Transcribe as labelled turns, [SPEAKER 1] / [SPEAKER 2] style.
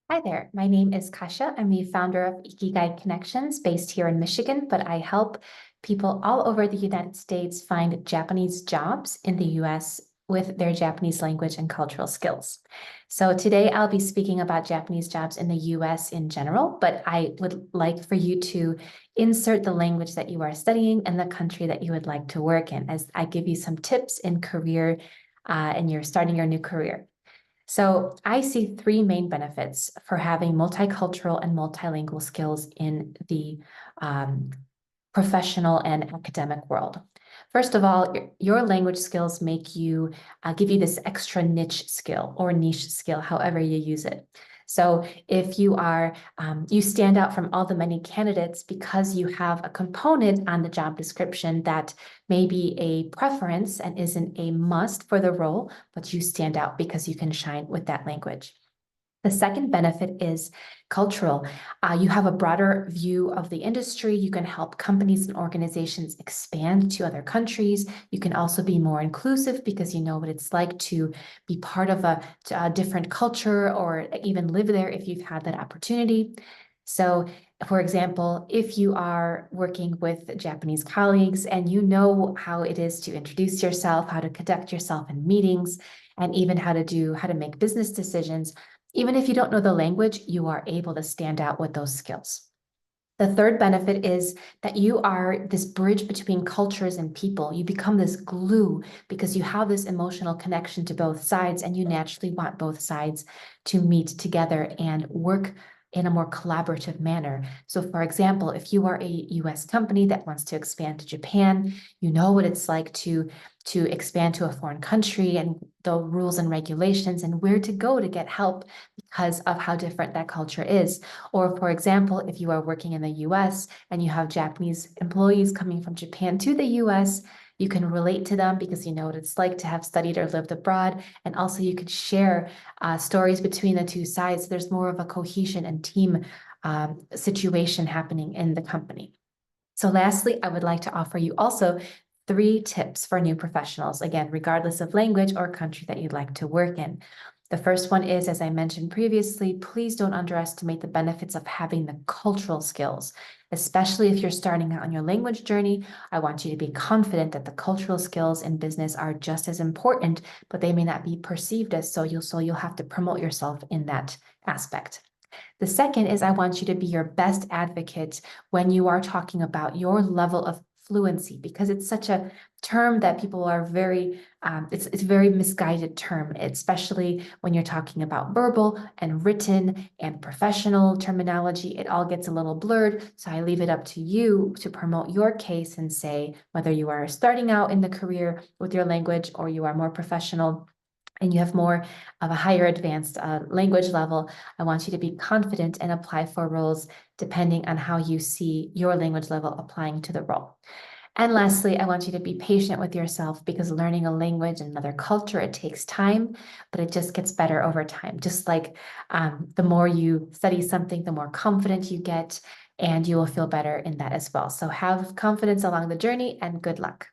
[SPEAKER 1] Hi there, my name is Kasia. I'm the founder of Ikigai Connections based here in Michigan, but I help people all over the United States find Japanese jobs in the US with their Japanese language and cultural skills. So today I'll be speaking about Japanese jobs in the US in general, but I would like for you to insert the language that you are studying and the country that you would like to work in as I give you some tips in career and you're starting your new career. So I see three main benefits for having multicultural and multilingual skills in the um, professional and academic world. First of all, your language skills make you give you this extra niche skill or niche skill, however you use it. So if you are, you stand out from all the many candidates because you have a component on the job description that may be a preference and isn't a must for the role, but you stand out because you can shine with that language. The second benefit is cultural. You have a broader view of the industry. You can help companies and organizations expand to other countries. You can also be more inclusive because you know what it's like to be part of a different culture or even live there if you've had that opportunity. So, for example, if you are working with Japanese colleagues and you know how it is to introduce yourself, how to conduct yourself in meetings, and even how to make business decisions, even if you don't know the language, you are able to stand out with those skills. The third benefit is that you are this bridge between cultures and people. You become this glue because you have this emotional connection to both sides, and you naturally want both sides to meet together and work in a more collaborative manner. So, for example, if you are a US company that wants to expand to Japan, you know what it's like to expand to a foreign country and the rules and regulations and where to go to get help because of how different that culture is. Or, for example, if you are working in the US and you have Japanese employees coming from Japan to the US, you can relate to them because you know what it's like to have studied or lived abroad. And also, you could share stories between the two sides. There's more of a cohesion and team situation happening in the company. So, lastly, I would like to offer you also three tips for new professionals, again, regardless of language or country that you'd like to work in. The first one is, as I mentioned previously, please don't underestimate the benefits of having the cultural skills, especially if you're starting out on your language journey. I want you to be confident that the cultural skills in business are just as important, but they may not be perceived as so. You'll have to promote yourself in that aspect. The second is I want you to be your best advocate when you are talking about your level of fluency, because it's such a term that people are it's a very misguided term, especially when you're talking about verbal and written and professional terminology. It all gets a little blurred. So I leave it up to you to promote your case and say whether you are starting out in the career with your language or you are more professional and you have more of a higher advanced language level, I want you to be confident and apply for roles depending on how you see your language level applying to the role. And lastly, I want you to be patient with yourself because learning a language and another culture, it takes time, but it just gets better over time. Just like the more you study something, the more confident you get, and you will feel better in that as well. So have confidence along the journey and good luck.